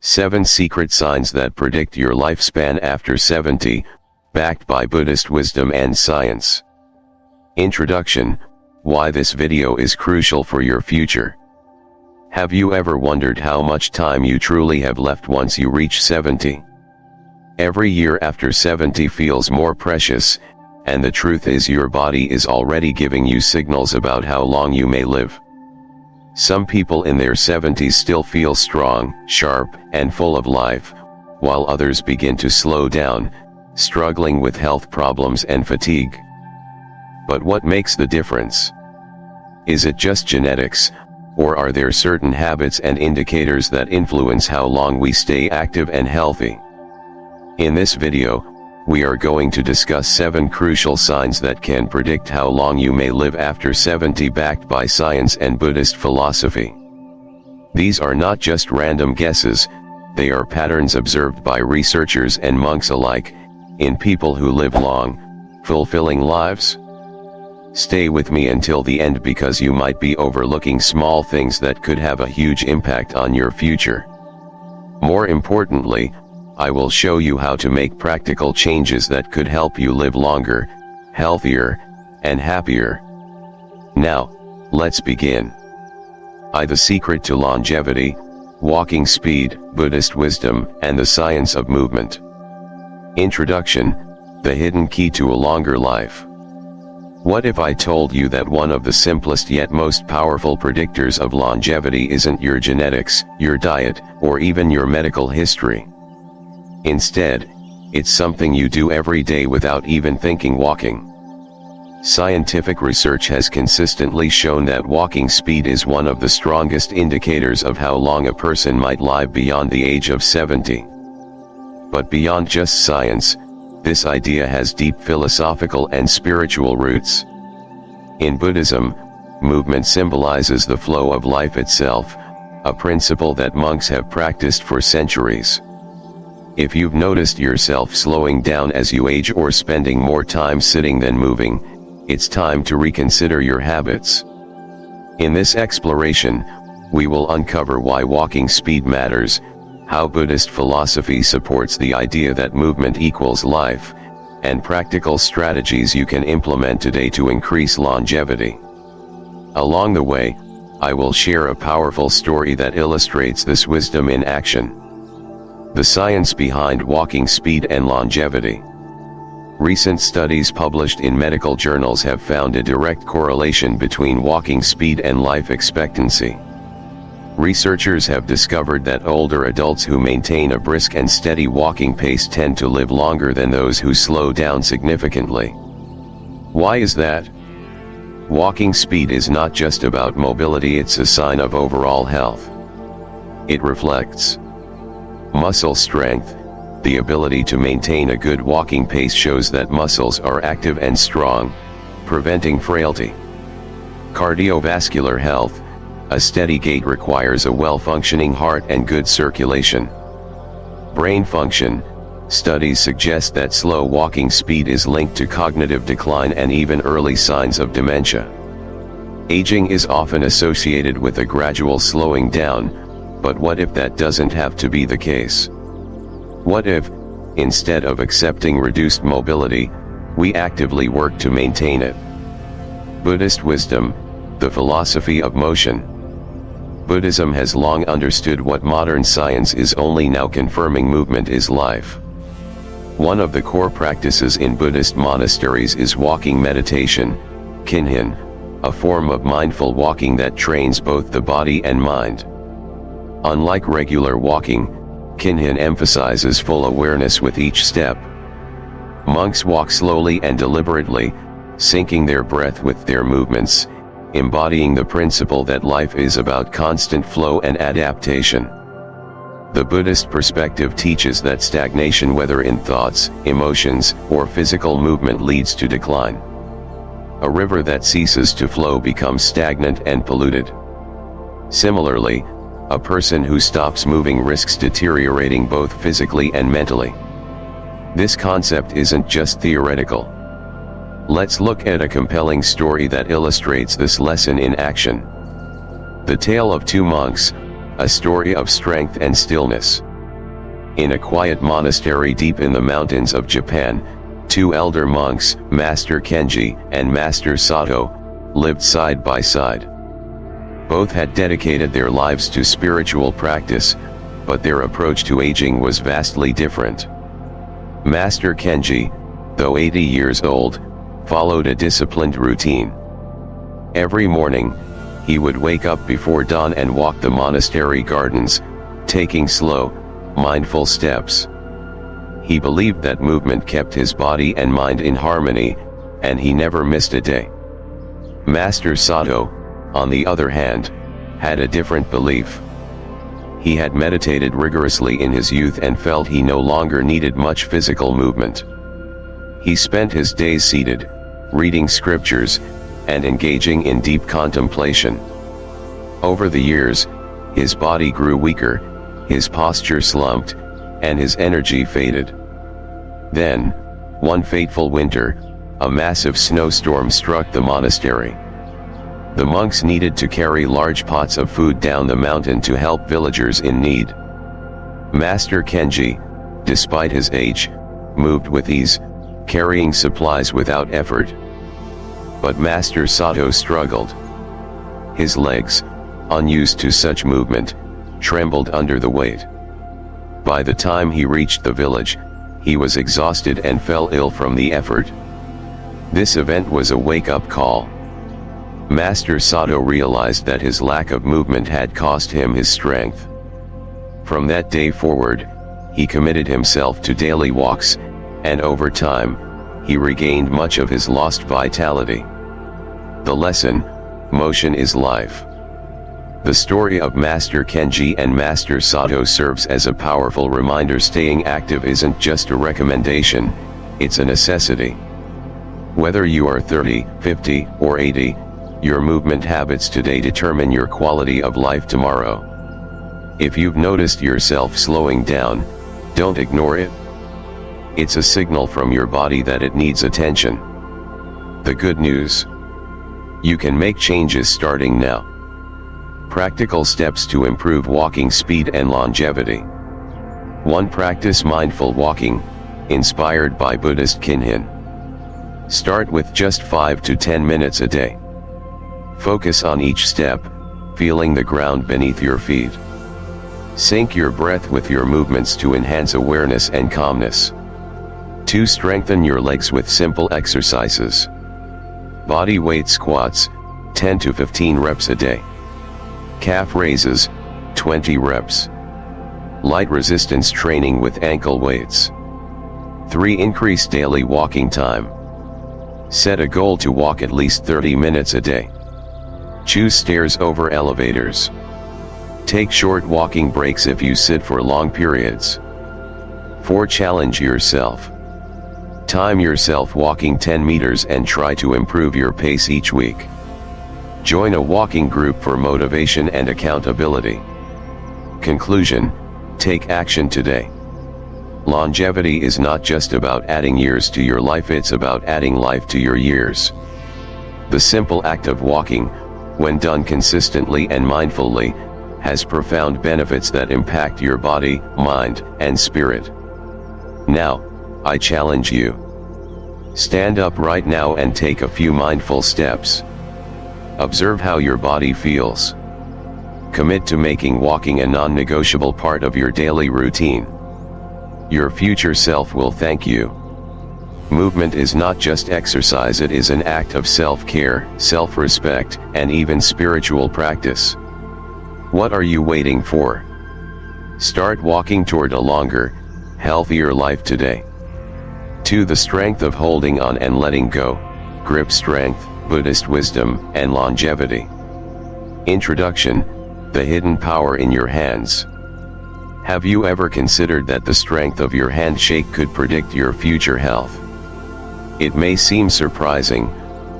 7 Secret Signs that Predict Your Lifespan After 70, backed by Buddhist wisdom and science. Introduction: why this video is crucial for your future. Have you ever wondered how much time you truly have left once you reach 70? Every year after 70 feels more precious, and the truth is your body is already giving you signals about how long you may live. Some people in their 70s still feel strong, sharp, and full of life, while others begin to slow down, struggling with health problems and fatigue. But what makes the difference? Is it just genetics, or are there certain habits and indicators that influence how long we stay active and healthy? In this video, we are going to discuss 7 crucial signs that can predict how long you may live after 70, backed by science and Buddhist philosophy. These are not just random guesses, they are patterns observed by researchers and monks alike, in people who live long, fulfilling lives. Stay with me until the end because you might be overlooking small things that could have a huge impact on your future. More importantly, I will show you how to make practical changes that could help you live longer, healthier, and happier. Now, let's begin. The secret to longevity: walking speed, Buddhist wisdom, and the science of movement. Introduction: the hidden key to a longer life. What if I told you that one of the simplest yet most powerful predictors of longevity isn't your genetics, your diet, or even your medical history? Instead, it's something you do every day without even thinking: walking. Scientific research has consistently shown that walking speed is one of the strongest indicators of how long a person might live beyond the age of 70. But beyond just science, this idea has deep philosophical and spiritual roots. In Buddhism, movement symbolizes the flow of life itself, a principle that monks have practiced for centuries. If you've noticed yourself slowing down as you age or spending more time sitting than moving, it's time to reconsider your habits. In this exploration, we will uncover why walking speed matters, how Buddhist philosophy supports the idea that movement equals life, and practical strategies you can implement today to increase longevity. Along the way, I will share a powerful story that illustrates this wisdom in action. The science behind walking speed and longevity. Recent studies published in medical journals have found a direct correlation between walking speed and life expectancy. Researchers have discovered that older adults who maintain a brisk and steady walking pace tend to live longer than those who slow down significantly. Why is that? Walking speed is not just about mobility, it's a sign of overall health. It reflects muscle strength. The ability to maintain a good walking pace shows that muscles are active and strong, preventing frailty. Cardiovascular health. A steady gait requires a well-functioning heart and good circulation. Brain function. Studies suggest that slow walking speed is linked to cognitive decline and even early signs of dementia. Aging is often associated with a gradual slowing down, but what if that doesn't have to be the case? What if, instead of accepting reduced mobility, we actively work to maintain it? Buddhist wisdom, the philosophy of motion. Buddhism has long understood what modern science is only now confirming: movement is life. One of the core practices in Buddhist monasteries is walking meditation, kinhin, a form of mindful walking that trains both the body and mind. Unlike regular walking, kinhin emphasizes full awareness with each step. Monks walk slowly and deliberately, syncing their breath with their movements, embodying the principle that life is about constant flow and adaptation. The Buddhist perspective teaches that stagnation, whether in thoughts, emotions, or physical movement, leads to decline. A river that ceases to flow becomes stagnant and polluted. Similarly, a person who stops moving risks deteriorating both physically and mentally. This concept isn't just theoretical. Let's look at a compelling story that illustrates this lesson in action. The Tale of Two Monks, a story of strength and stillness. In a quiet monastery deep in the mountains of Japan, two elder monks, Master Kenji and Master Sato, lived side by side. Both had dedicated their lives to spiritual practice, but their approach to aging was vastly different. Master Kenji, though 80 years old, followed a disciplined routine. Every morning, he would wake up before dawn and walk the monastery gardens, taking slow, mindful steps. He believed that movement kept his body and mind in harmony, and he never missed a day. Master Sato, on the other hand, had a different belief. He had meditated rigorously in his youth and felt he no longer needed much physical movement. He spent his days seated, reading scriptures, and engaging in deep contemplation. Over the years, his body grew weaker, his posture slumped, and his energy faded. Then, one fateful winter, a massive snowstorm struck the monastery. The monks needed to carry large pots of food down the mountain to help villagers in need. Master Kenji, despite his age, moved with ease, carrying supplies without effort. But Master Sato struggled. His legs, unused to such movement, trembled under the weight. By the time he reached the village, he was exhausted and fell ill from the effort. This event was a wake-up call. Master Sato realized that his lack of movement had cost him his strength. From that day forward, he committed himself to daily walks, and over time, he regained much of his lost vitality. The lesson: motion is life. The story of Master Kenji and Master Sato serves as a powerful reminder staying active isn't just a recommendation, it's a necessity. Whether you are 30, 50, or 80, your movement habits today determine your quality of life tomorrow. If you've noticed yourself slowing down, don't ignore it. It's a signal from your body that it needs attention. The good news: you can make changes starting now. Practical steps to improve walking speed and longevity. 1. Practice mindful walking, inspired by Buddhist Kinhin. Start with just 5 to 10 minutes a day. Focus on each step, feeling the ground beneath your feet. Sync your breath with your movements to enhance awareness and calmness. 2. Strengthen your legs with simple exercises. Body weight squats, 10 to 15 reps a day. Calf raises, 20 reps. Light resistance training with ankle weights. 3. Increase daily walking time. Set a goal to walk at least 30 minutes a day. Choose stairs over elevators. Take short walking breaks if you sit for long periods. 4. Challenge yourself. Time yourself walking 10 meters and try to improve your pace each week. Join a walking group for motivation and accountability. Conclusion: take action today. Longevity is not just about adding years to your life, it's about adding life to your years. The simple act of walking, when done consistently and mindfully, has profound benefits that impact your body, mind, and spirit. Now, I challenge you. Stand up right now and take a few mindful steps. Observe how your body feels. Commit to making walking a non-negotiable part of your daily routine. Your future self will thank you. Movement is not just exercise, it is an act of self-care, self-respect, and even spiritual practice. What are you waiting for? Start walking toward a longer, healthier life today. 2. The strength of holding on and letting go, grip strength, Buddhist wisdom, and longevity. Introduction: the hidden power in your hands. Have you ever considered that the strength of your handshake could predict your future health? It may seem surprising,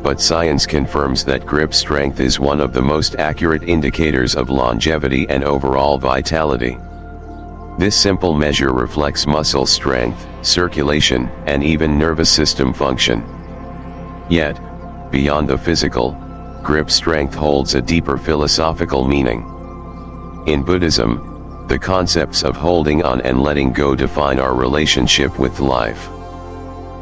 but science confirms that grip strength is one of the most accurate indicators of longevity and overall vitality. This simple measure reflects muscle strength, circulation, and even nervous system function. Yet, beyond the physical, grip strength holds a deeper philosophical meaning. In Buddhism, The concepts of holding on and letting go define our relationship with life.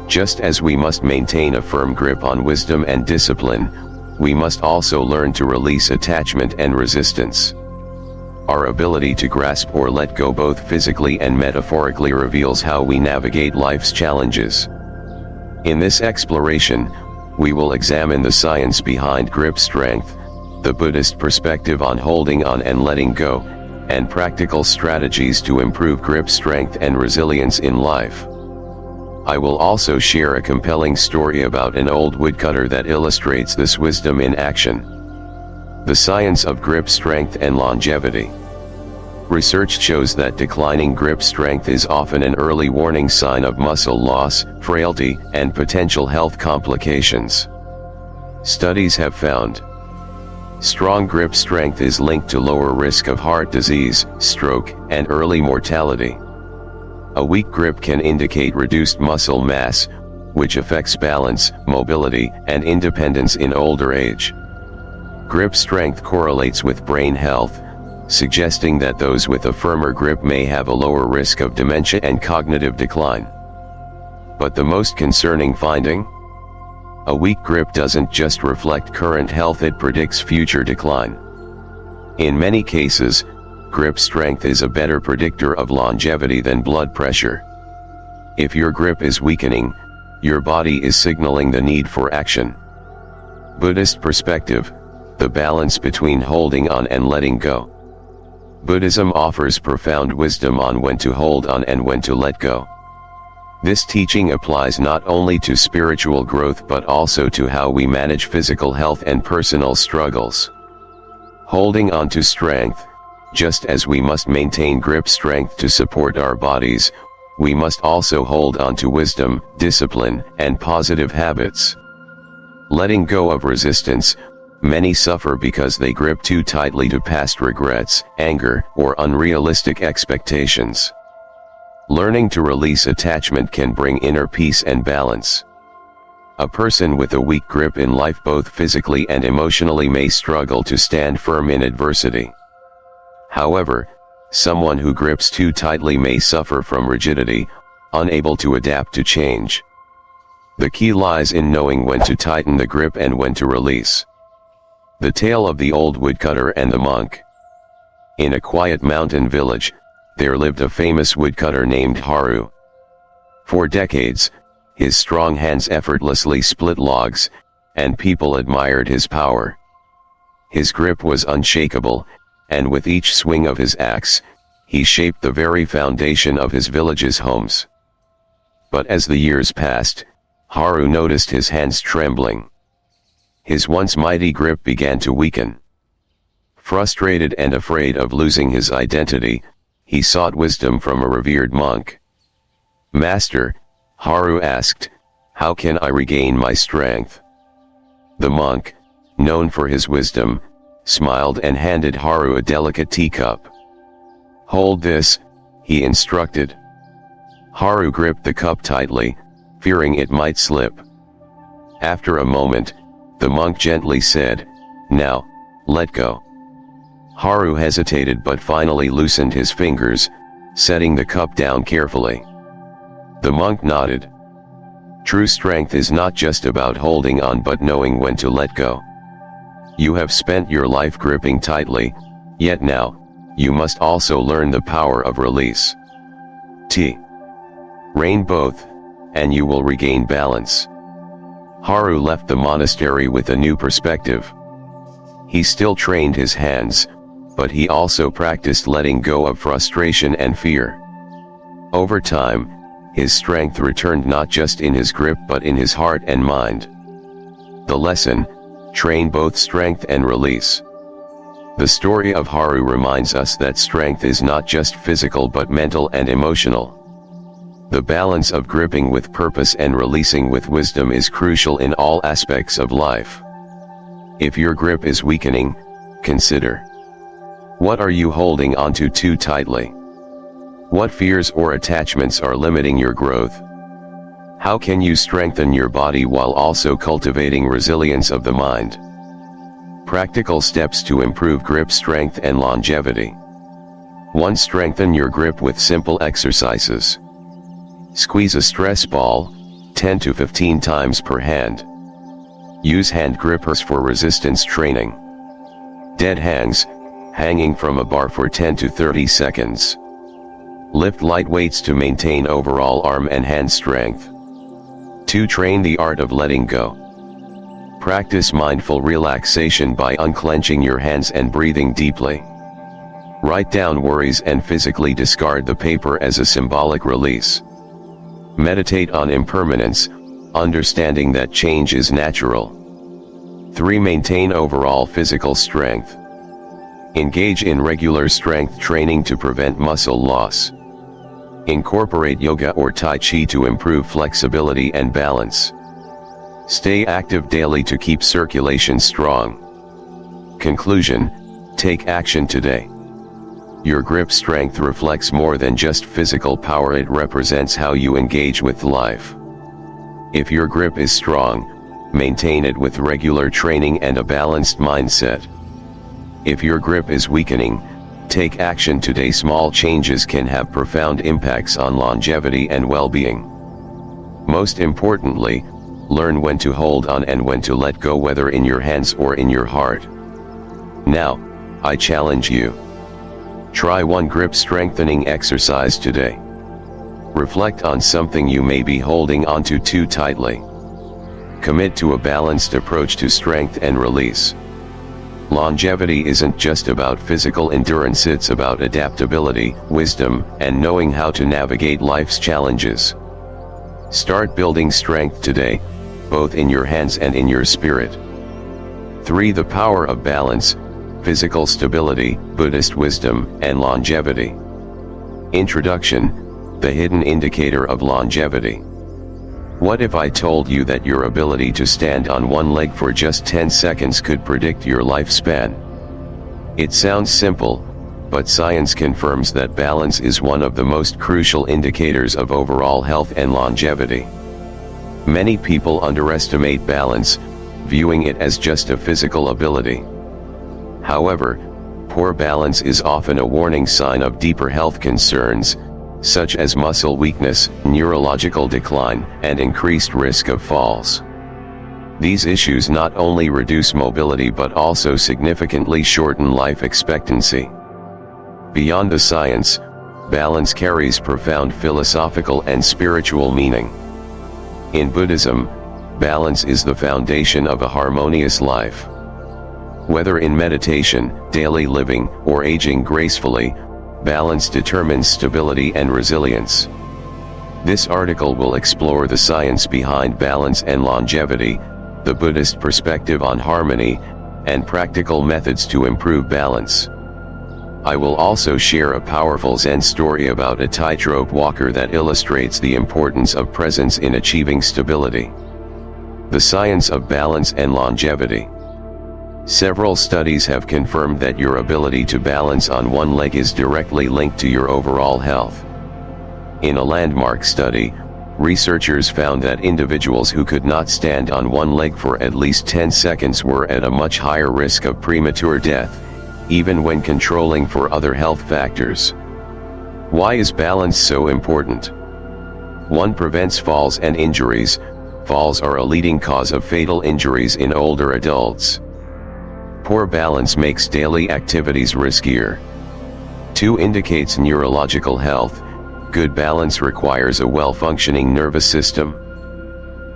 Just as we must maintain a firm grip on wisdom and discipline, we must also learn to release attachment and resistance. Our ability to grasp or let go both physically and metaphorically reveals how we navigate life's challenges. In this exploration, we will examine the science behind grip strength, the Buddhist perspective on holding on and letting go, and practical strategies to improve grip strength and resilience in life. I will also share a compelling story about an old woodcutter that illustrates this wisdom in action. The science of grip strength and longevity. Research shows that declining grip strength is often an early warning sign of muscle loss, frailty, and potential health complications. Studies have found strong grip strength is linked to lower risk of heart disease, stroke, and early mortality. A weak grip can indicate reduced muscle mass, which affects balance, mobility, and independence in older age. Grip strength correlates with brain health, suggesting that those with a firmer grip may have a lower risk of dementia and cognitive decline. But the most concerning finding? A weak grip doesn't just reflect current health, it predicts future decline. In many cases, grip strength is a better predictor of longevity than blood pressure. If your grip is weakening, your body is signaling the need for action. Buddhist perspective, the balance between holding on and letting go. Buddhism offers profound wisdom on when to hold on and when to let go. This teaching applies not only to spiritual growth but also to how we manage physical health and personal struggles. Holding on to strength. Just as we must maintain grip strength to support our bodies, we must also hold on to wisdom, discipline, and positive habits. Letting go of resistance. Many suffer because they grip too tightly to past regrets, anger, or unrealistic expectations. Learning to release attachment can bring inner peace and balance. A person with a weak grip in life, both physically and emotionally, may struggle to stand firm in adversity. However, someone who grips too tightly may suffer from rigidity, unable to adapt to change. The key lies in knowing when to tighten the grip and when to release. The tale of the old woodcutter and the monk. In a quiet mountain village, there lived a famous woodcutter named Haru. For decades, his strong hands effortlessly split logs, and people admired his power. His grip was unshakable, and with each swing of his axe, he shaped the very foundation of his village's homes. But as the years passed, Haru noticed his hands trembling. His once mighty grip began to weaken. Frustrated and afraid of losing his identity, he sought wisdom from a revered monk. "Master," Haru asked, "how can I regain my strength?" The monk, known for his wisdom, smiled and handed Haru a delicate teacup. "Hold this," he instructed. Haru gripped the cup tightly, fearing it might slip. After a moment, the monk gently said, "Now, let go." Haru hesitated but finally loosened his fingers, setting the cup down carefully. The monk nodded. True strength is not just about holding on but knowing when to let go. You have spent your life gripping tightly, yet now, you must also learn the power of release. Rein both, and you will regain balance. Haru left the monastery with a new perspective. He still trained his hands, but he also practiced letting go of frustration and fear. Over time, his strength returned not just in his grip but in his heart and mind. The lesson: train both strength and release. The story of Haru reminds us that strength is not just physical but mental and emotional. The balance of gripping with purpose and releasing with wisdom is crucial in all aspects of life. If your grip is weakening, consider: what are you holding onto too tightly? What fears or attachments are limiting your growth? How can you strengthen your body while also cultivating resilience of the mind? Practical steps to improve grip strength and longevity. 1. Strengthen your grip with simple exercises. Squeeze a stress ball, 10 to 15 times per hand. Use hand grippers for resistance training. Dead hangs, hanging from a bar for 10 to 30 seconds. Lift light weights to maintain overall arm and hand strength. 2. Train the art of letting go. Practice mindful relaxation by unclenching your hands and breathing deeply. Write down worries and physically discard the paper as a symbolic release. Meditate on impermanence, understanding that change is natural. 3. Maintain overall physical strength. Engage in regular strength training to prevent muscle loss. Incorporate yoga or tai chi to improve flexibility and balance. Stay active daily to keep circulation strong. Conclusion: take action today. Your grip strength reflects more than just physical power, it represents how you engage with life. If your grip is strong, maintain it with regular training and a balanced mindset. If your grip is weakening, take action today. Small changes can have profound impacts on longevity and well-being. Most importantly, learn when to hold on and when to let go, whether in your hands or in your heart. Now, I challenge you. Try one grip strengthening exercise today. Reflect on something you may be holding onto too tightly. Commit to a balanced approach to strength and release. Longevity isn't just about physical endurance, it's about adaptability, wisdom, and knowing how to navigate life's challenges. Start building strength today, both in your hands and in your spirit. 3. The power of balance, physical stability, Buddhist wisdom, and longevity. Introduction: the hidden indicator of longevity. What if I told you that your ability to stand on one leg for just 10 seconds could predict your lifespan? It sounds simple, but science confirms that balance is one of the most crucial indicators of overall health and longevity. Many people underestimate balance, viewing it as just a physical ability. However, poor balance is often a warning sign of deeper health concerns, such as muscle weakness, neurological decline, and increased risk of falls. These issues not only reduce mobility but also significantly shorten life expectancy. Beyond the science, balance carries profound philosophical and spiritual meaning. In Buddhism, balance is the foundation of a harmonious life. Whether in meditation, daily living, or aging gracefully, balance determines stability and resilience. This article will explore the science behind balance and longevity, the Buddhist perspective on harmony, and practical methods to improve balance. I will also share a powerful Zen story about a tightrope walker that illustrates the importance of presence in achieving stability. The science of balance and longevity. Several studies have confirmed that your ability to balance on one leg is directly linked to your overall health. In a landmark study, researchers found that individuals who could not stand on one leg for at least 10 seconds were at a much higher risk of premature death, even when controlling for other health factors. Why is balance so important? 1. Prevents falls and injuries. Falls are a leading cause of fatal injuries in older adults. Poor balance makes daily activities riskier. 2. Indicates neurological health. Good balance requires a well-functioning nervous system.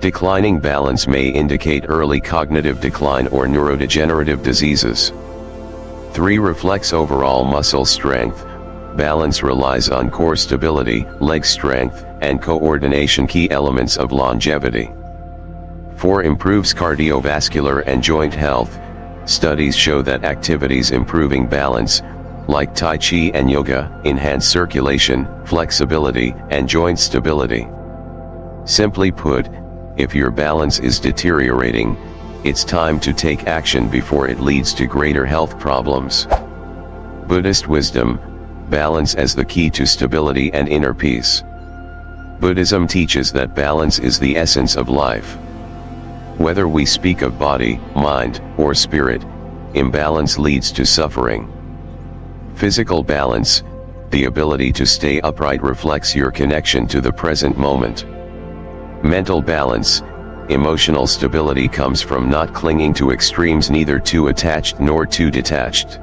Declining balance may indicate early cognitive decline or neurodegenerative diseases. 3. Reflects overall muscle strength. Balance relies on core stability, leg strength, and coordination, key elements of longevity. 4. Improves cardiovascular and joint health. Studies show that activities improving balance, like Tai Chi and yoga, enhance circulation, flexibility, and joint stability. Simply put, if your balance is deteriorating, it's time to take action before it leads to greater health problems. Buddhist wisdom: balance as the key to stability and inner peace. Buddhism teaches that balance is the essence of life. Whether we speak of body, mind, or spirit, imbalance leads to suffering. Physical balance, The ability to stay upright reflects your connection to the present moment. Mental balance, emotional stability comes from not clinging to extremes, neither too attached nor too detached.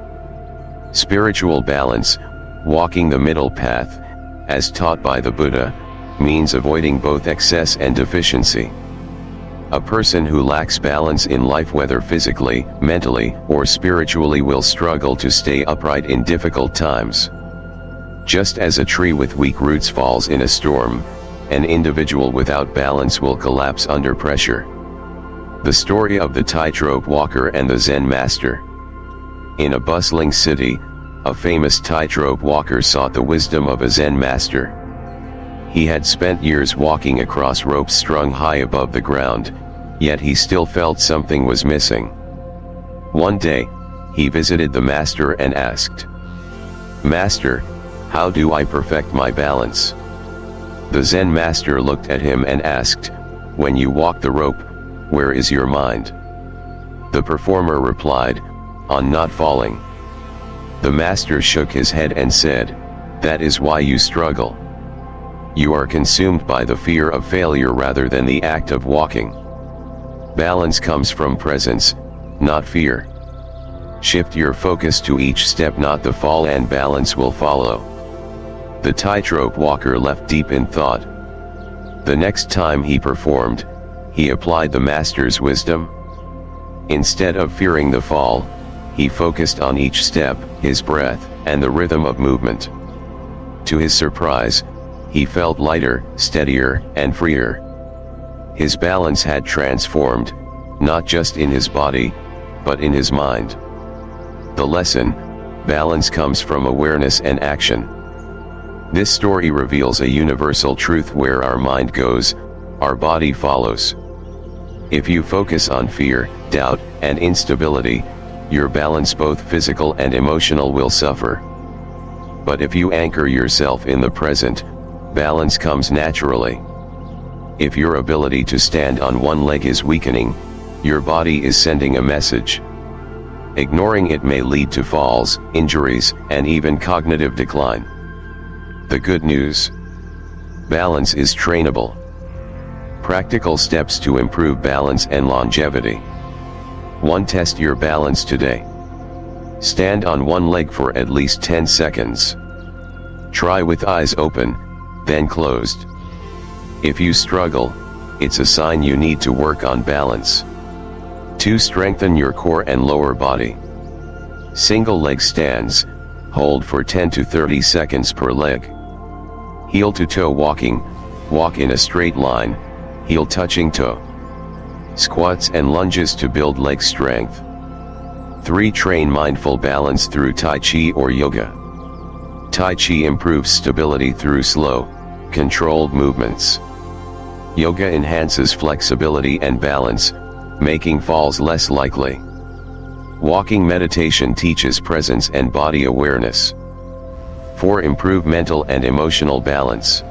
Spiritual balance, walking the middle path, as taught by the Buddha, means avoiding both excess and deficiency. A person who lacks balance in life, whether physically, mentally, or spiritually, will struggle to stay upright in difficult times. Just as a tree with weak roots falls in a storm, an individual without balance will collapse under pressure. The story of the tightrope walker and the Zen master. In a bustling city, a famous tightrope walker sought the wisdom of a Zen master. He had spent years walking across ropes strung high above the ground, yet he still felt something was missing. One day, he visited the master and asked, "Master, how do I perfect my balance?" The Zen master looked at him and asked, "When you walk the rope, where is your mind?" The performer replied, "On not falling." The master shook his head and said, "That is why you struggle. You are consumed by the fear of failure rather than the act of walking. Balance comes from presence, not fear. Shift your focus to each step, not the fall, and balance will follow." The tightrope walker left deep in thought. The next time he performed, he applied the master's wisdom. Instead of fearing the fall, he focused on each step, his breath, and the rhythm of movement. To his surprise, he felt lighter, steadier, and freer. His balance had transformed, not just in his body, but in his mind. The lesson: balance comes from awareness and action. This story reveals a universal truth: where our mind goes, our body follows. If you focus on fear, doubt, and instability, your balance, both physical and emotional, will suffer. But if you anchor yourself in the present, balance comes naturally. If your ability to stand on one leg is weakening, your body is sending a message. Ignoring it may lead to falls, injuries, and even cognitive decline. The good news: balance is trainable. Practical steps to improve balance and longevity. 1. Test your balance today. Stand on one leg for at least 10 seconds. Try with eyes open, then closed. If you struggle, it's a sign you need to work on balance. 2. Strengthen your core and lower body. Single leg stands, hold for 10 to 30 seconds per leg. Heel to toe walking, walk in a straight line, heel touching toe. Squats and lunges to build leg strength. 3. Train mindful balance through Tai Chi or yoga. Tai Chi improves stability through slow, controlled movements. Yoga enhances flexibility and balance, making falls less likely. Walking meditation teaches presence and body awareness. 4. Improve mental and emotional balance.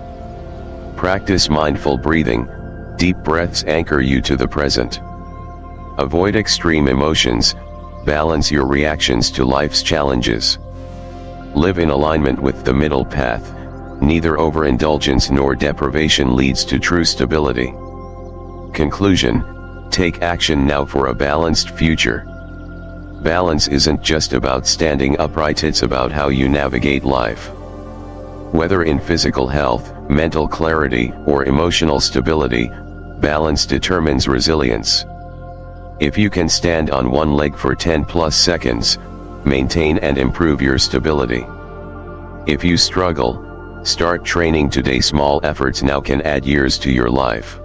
Practice mindful breathing. Deep breaths anchor you to the present. Avoid extreme emotions, balance your reactions to life's challenges. Live in alignment with the middle path. Neither overindulgence nor deprivation leads to true stability. Conclusion: take action now for a balanced future. Balance isn't just about standing upright, it's about how you navigate life. Whether in physical health, mental clarity, or emotional stability, balance determines resilience. If you can stand on one leg for 10+ seconds, maintain and improve your stability. If you struggle, start training today. Small efforts now can add years to your life.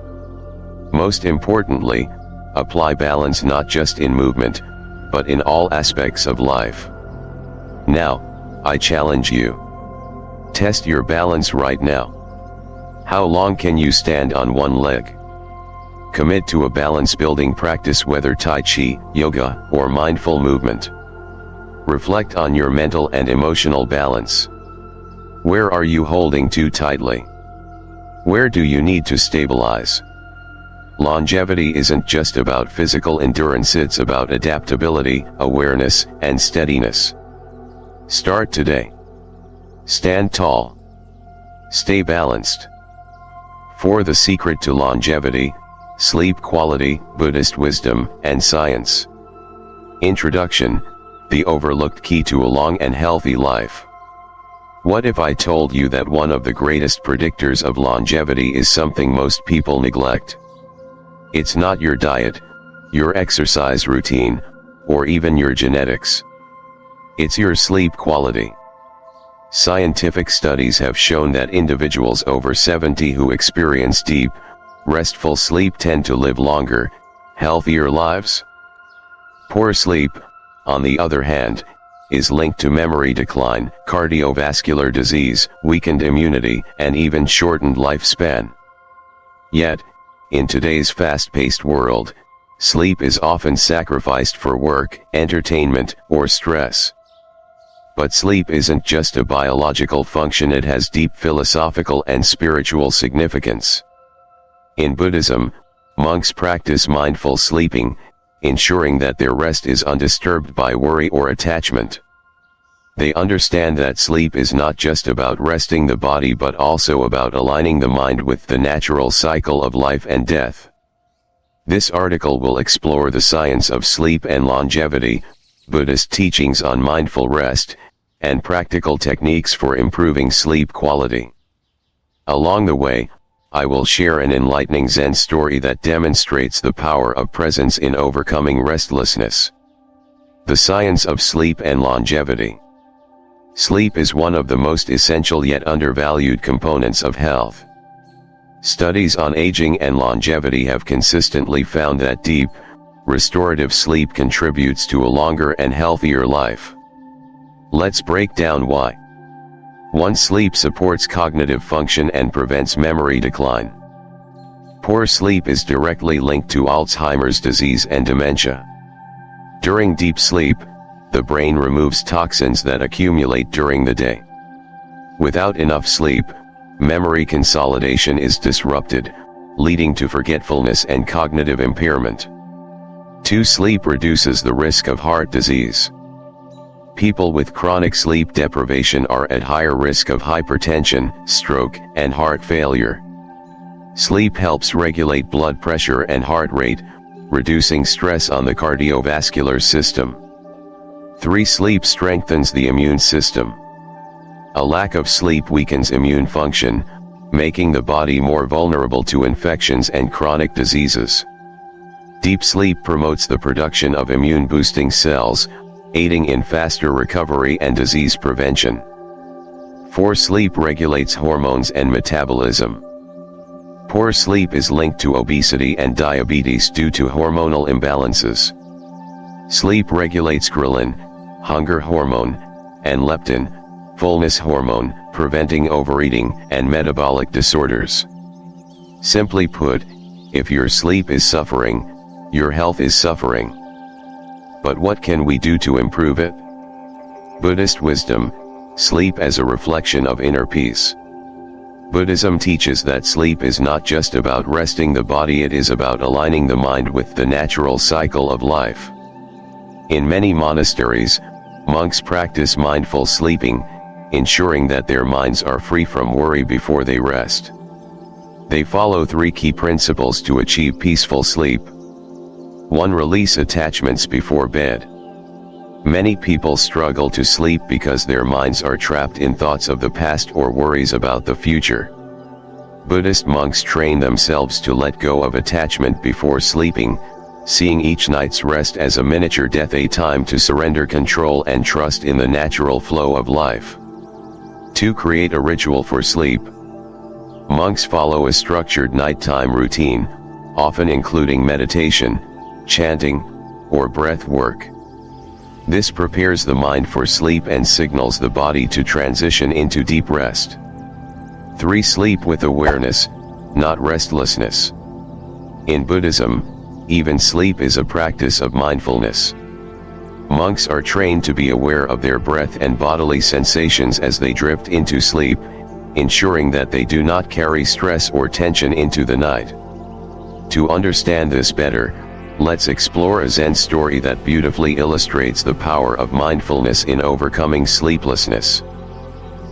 Most importantly, apply balance not just in movement, but in all aspects of life. Now, I challenge you. Test your balance right now. How long can you stand on one leg? Commit to a balance-building practice, whether Tai Chi, yoga, or mindful movement. Reflect on your mental and emotional balance. Where are you holding too tightly? Where do you need to stabilize? Longevity isn't just about physical endurance, it's about adaptability, awareness, and steadiness. Start today. Stand tall. Stay balanced. 4. The secret to longevity, sleep quality, Buddhist wisdom, and science. Introduction, the overlooked key to a long and healthy life. What if I told you that one of the greatest predictors of longevity is something most people neglect? It's not your diet, your exercise routine, or even your genetics. It's your sleep quality. Scientific studies have shown that individuals over 70 who experience deep, restful sleep tend to live longer, healthier lives. Poor sleep, on the other hand, is linked to memory decline, cardiovascular disease, weakened immunity, and even shortened lifespan. Yet, in today's fast-paced world, sleep is often sacrificed for work, entertainment, or stress. But sleep isn't just a biological function, it has deep philosophical and spiritual significance. In Buddhism, monks practice mindful sleeping, ensuring that their rest is undisturbed by worry or attachment. They understand that sleep is not just about resting the body but also about aligning the mind with the natural cycle of life and death. This article will explore the science of sleep and longevity, Buddhist teachings on mindful rest, and practical techniques for improving sleep quality. Along the way, I will share an enlightening Zen story that demonstrates the power of presence in overcoming restlessness. The science of sleep and longevity. Sleep is one of the most essential yet undervalued components of health. Studies on aging and longevity have consistently found that deep, restorative sleep contributes to a longer and healthier life. Let's break down why. 1. Sleep supports cognitive function and prevents memory decline. Poor sleep is directly linked to Alzheimer's disease and dementia. During deep sleep, the brain removes toxins that accumulate during the day. Without enough sleep, memory consolidation is disrupted, leading to forgetfulness and cognitive impairment. 2. Sleep reduces the risk of heart disease. People with chronic sleep deprivation are at higher risk of hypertension, stroke, and heart failure. Sleep helps regulate blood pressure and heart rate, reducing stress on the cardiovascular system. 3. Sleep strengthens the immune system. A lack of sleep weakens immune function, making the body more vulnerable to infections and chronic diseases. Deep sleep promotes the production of immune-boosting cells, aiding in faster recovery and disease prevention. 4. Sleep regulates hormones and metabolism. Poor sleep is linked to obesity and diabetes due to hormonal imbalances. Sleep regulates ghrelin, hunger hormone, and leptin, fullness hormone, preventing overeating and metabolic disorders. Simply put, if your sleep is suffering, your health is suffering. But what can we do to improve it? Buddhist wisdom, sleep as a reflection of inner peace. Buddhism teaches that sleep is not just about resting the body, it is about aligning the mind with the natural cycle of life. In many monasteries, monks practice mindful sleeping, ensuring that their minds are free from worry before they rest. They follow 3 key principles to achieve peaceful sleep. 1. Release attachments before bed. Many people struggle to sleep because their minds are trapped in thoughts of the past or worries about the future. Buddhist monks train themselves to let go of attachment before sleeping, seeing each night's rest as a miniature death, a time to surrender control and trust in the natural flow of life. 2. Create a ritual for sleep. Monks follow a structured nighttime routine, often including meditation, chanting, or breath work. This prepares the mind for sleep and signals the body to transition into deep rest. 3. Sleep with awareness, not restlessness. In Buddhism, even sleep is a practice of mindfulness. Monks are trained to be aware of their breath and bodily sensations as they drift into sleep, ensuring that they do not carry stress or tension into the night. To understand this better, let's explore a Zen story that beautifully illustrates the power of mindfulness in overcoming sleeplessness.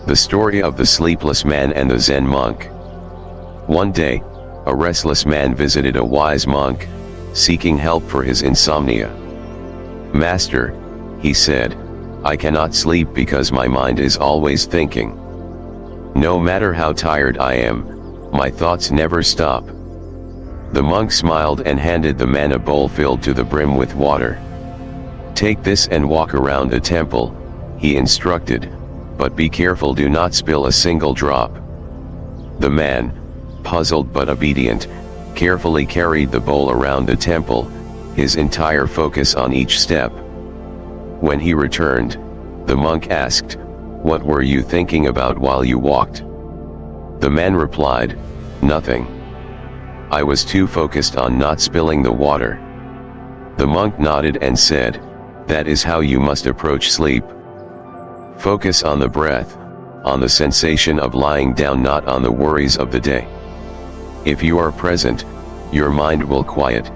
The story of the sleepless man and the Zen monk. One day, a restless man visited a wise monk, seeking help for his insomnia. "Master," he said, "I cannot sleep because my mind is always thinking. No matter how tired I am, my thoughts never stop." The monk smiled and handed the man a bowl filled to the brim with water. "Take this and walk around the temple," he instructed, "but be careful, do not spill a single drop." The man, puzzled but obedient, carefully carried the bowl around the temple, his entire focus on each step. When he returned, the monk asked, "What were you thinking about while you walked?" The man replied, "Nothing. I was too focused on not spilling the water." The monk nodded and said, "That is how you must approach sleep. Focus on the breath, on the sensation of lying down, not on the worries of the day. If you are present, your mind will quiet,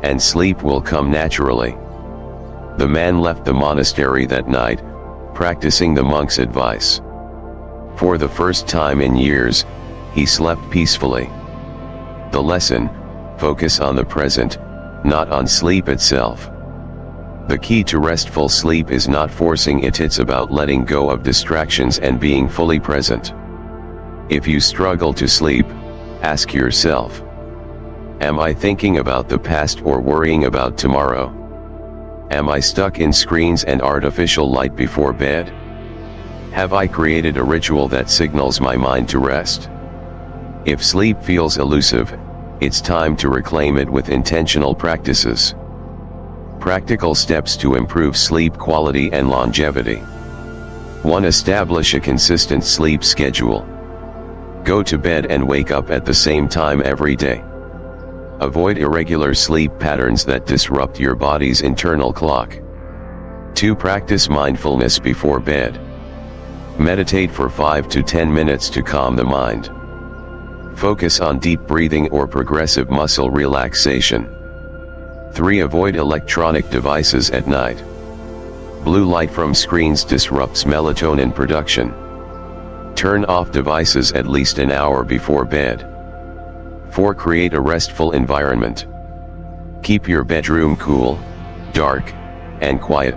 and sleep will come naturally." The man left the monastery that night, practicing the monk's advice. For the first time in years, he slept peacefully. The lesson: focus on the present, not on sleep itself. The key to restful sleep is not forcing it, it's about letting go of distractions and being fully present. If you struggle to sleep, ask yourself, am I thinking about the past or worrying about tomorrow? Am I stuck in screens and artificial light before bed? Have I created a ritual that signals my mind to rest? If sleep feels elusive, it's time to reclaim it with intentional practices. Practical steps to improve sleep quality and longevity. 1. Establish a consistent sleep schedule. Go to bed and wake up at the same time every day. Avoid irregular sleep patterns that disrupt your body's internal clock. 2. Practice mindfulness before bed. Meditate for 5 to 10 minutes to calm the mind. Focus on deep breathing or progressive muscle relaxation. 3. Avoid electronic devices at night. Blue light from screens disrupts melatonin production. Turn off devices at least an hour before bed. 4. Create a restful environment. Keep your bedroom cool, dark, and quiet.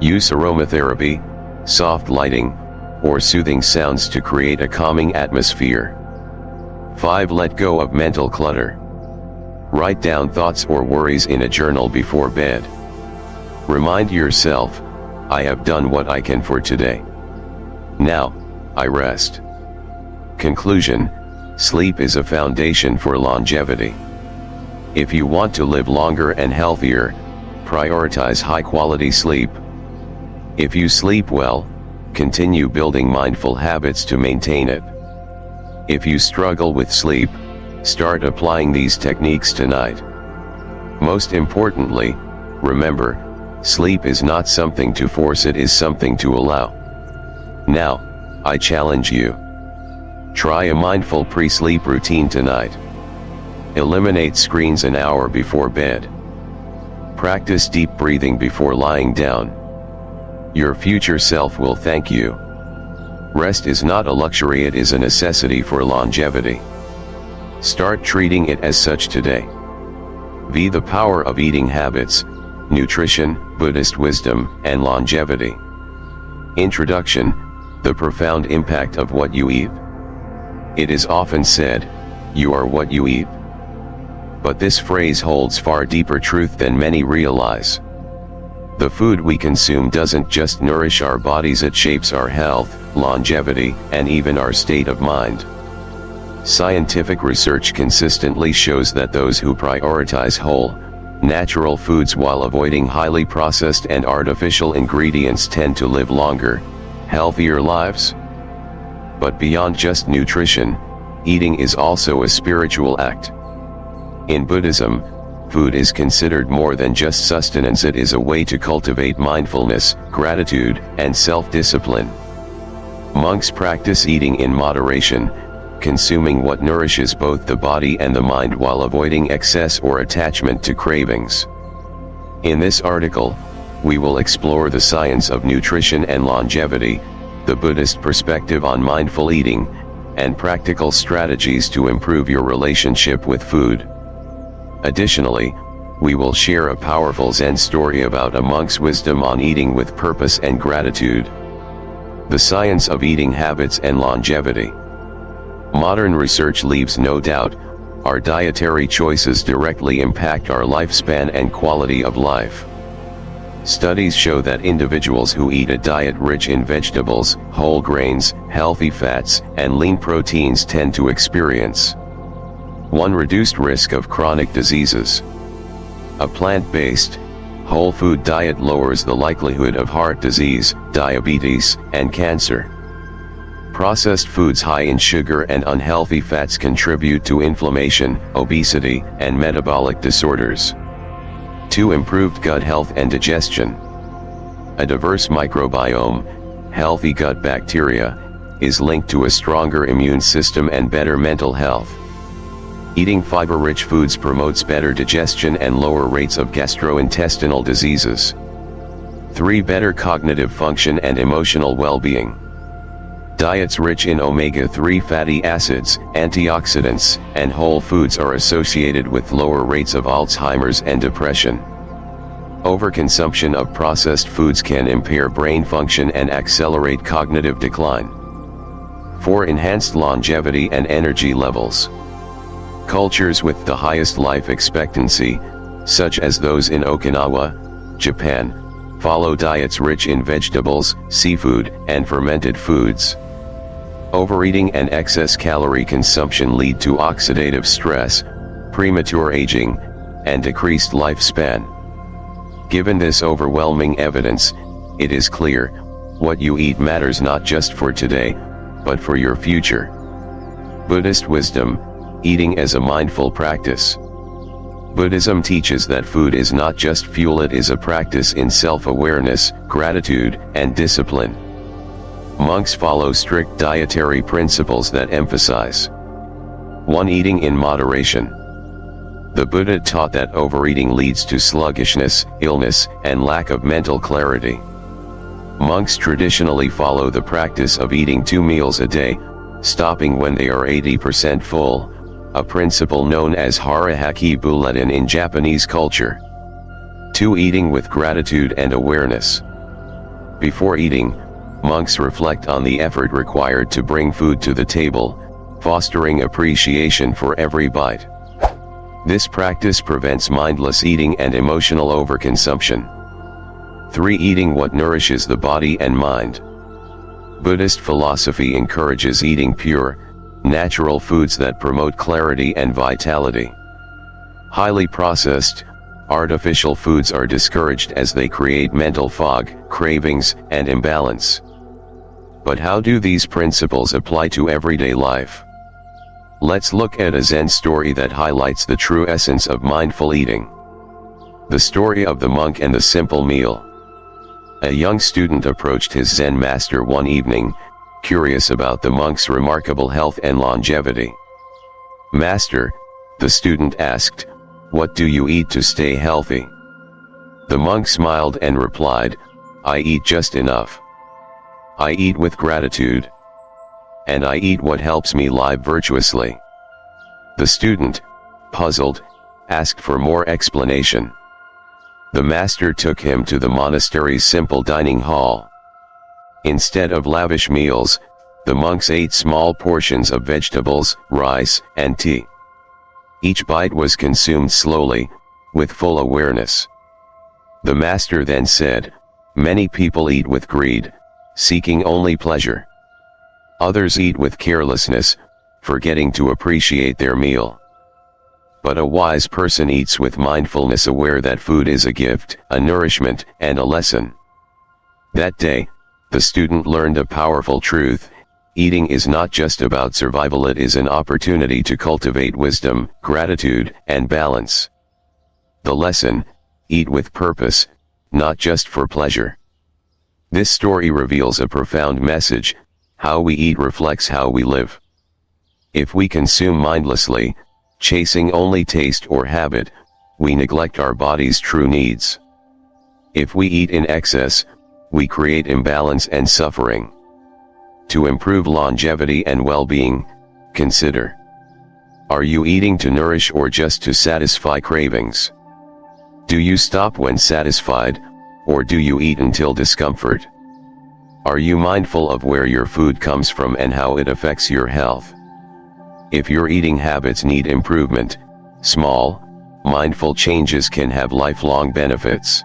Use aromatherapy, soft lighting, or soothing sounds to create a calming atmosphere. 5. Let go of mental clutter. Write down thoughts or worries in a journal before bed. Remind yourself, I have done what I can for today. Now, I rest. Conclusion: sleep is a foundation for longevity. If you want to live longer and healthier, prioritize high-quality sleep. If you sleep well, continue building mindful habits to maintain it. If you struggle with sleep, start applying these techniques tonight. Most importantly, remember, sleep is not something to force, it is something to allow. Now, I challenge you. Try a mindful pre-sleep routine tonight. Eliminate screens an hour before bed. Practice deep breathing before lying down. Your future self will thank you. Rest is not a luxury, it is a necessity for longevity. Start treating it as such today. The power of eating habits, nutrition, Buddhist wisdom, and longevity. Introduction: the profound impact of what you eat. It is often said, you are what you eat. But this phrase holds far deeper truth than many realize. The food we consume doesn't just nourish our bodies, it shapes our health, longevity, and even our state of mind. Scientific research consistently shows that those who prioritize whole, natural foods while avoiding highly processed and artificial ingredients tend to live longer, healthier lives. But beyond just nutrition, eating is also a spiritual act. In Buddhism, food is considered more than just sustenance, it is a way to cultivate mindfulness, gratitude, and self-discipline. Monks practice eating in moderation, consuming what nourishes both the body and the mind while avoiding excess or attachment to cravings. In this article, we will explore the science of nutrition and longevity, the Buddhist perspective on mindful eating, and practical strategies to improve your relationship with food. Additionally, we will share a powerful Zen story about a monk's wisdom on eating with purpose and gratitude. The science of eating habits and longevity. Modern research leaves no doubt, our dietary choices directly impact our lifespan and quality of life. Studies show that individuals who eat a diet rich in vegetables, whole grains, healthy fats, and lean proteins tend to experience 1. Reduced risk of chronic diseases. A plant-based, whole food diet lowers the likelihood of heart disease, diabetes, and cancer. Processed foods high in sugar and unhealthy fats contribute to inflammation, obesity, and metabolic disorders. 2. Improved gut health and digestion. A diverse microbiome, healthy gut bacteria, is linked to a stronger immune system and better mental health. Eating fiber-rich foods promotes better digestion and lower rates of gastrointestinal diseases. 3. Better cognitive function and emotional well-being. Diets rich in omega-3 fatty acids, antioxidants, and whole foods are associated with lower rates of Alzheimer's and depression. Overconsumption of processed foods can impair brain function and accelerate cognitive decline. 4. Enhanced longevity and energy levels. Cultures with the highest life expectancy, such as those in Okinawa, Japan, follow diets rich in vegetables, seafood, and fermented foods. Overeating and excess calorie consumption lead to oxidative stress, premature aging, and decreased lifespan. Given this overwhelming evidence, it is clear, what you eat matters not just for today, but for your future. Buddhist wisdom, eating as a mindful practice. Buddhism teaches that food is not just fuel, it is a practice in self-awareness, gratitude, and discipline. Monks follow strict dietary principles that emphasize 1. Eating in moderation. The Buddha taught that overeating leads to sluggishness, illness, and lack of mental clarity. Monks traditionally follow the practice of eating 2 meals a day, stopping when they are 80% full, a principle known as hara-haki buletin in Japanese culture. 2. Eating with gratitude and awareness. Before eating, monks reflect on the effort required to bring food to the table, fostering appreciation for every bite. This practice prevents mindless eating and emotional overconsumption. 3. Eating what nourishes the body and mind. Buddhist philosophy encourages eating pure, natural foods that promote clarity and vitality. Highly processed, artificial foods are discouraged as they create mental fog, cravings, and imbalance. But how do these principles apply to everyday life? Let's look at a Zen story that highlights the true essence of mindful eating. The story of the monk and the simple meal. A young student approached his Zen master one evening, curious about the monk's remarkable health and longevity. "Master," the student asked, "what do you eat to stay healthy?" The monk smiled and replied, "I eat just enough. I eat with gratitude. And I eat what helps me live virtuously." The student, puzzled, asked for more explanation. The master took him to the monastery's simple dining hall. Instead of lavish meals, the monks ate small portions of vegetables, rice, and tea. Each bite was consumed slowly, with full awareness. The master then said, "Many people eat with greed, seeking only pleasure. Others eat with carelessness, forgetting to appreciate their meal. But a wise person eats with mindfulness, aware that food is a gift, a nourishment, and a lesson." That day, the student learned a powerful truth: eating is not just about survival, it is an opportunity to cultivate wisdom, gratitude, and balance. The lesson: eat with purpose, not just for pleasure. This story reveals a profound message: how we eat reflects how we live. If we consume mindlessly, chasing only taste or habit, we neglect our body's true needs. If we eat in excess, we create imbalance and suffering. To improve longevity and well-being, consider: are you eating to nourish or just to satisfy cravings? Do you stop when satisfied, or do you eat until discomfort? Are you mindful of where your food comes from and how it affects your health? If your eating habits need improvement, small, mindful changes can have lifelong benefits.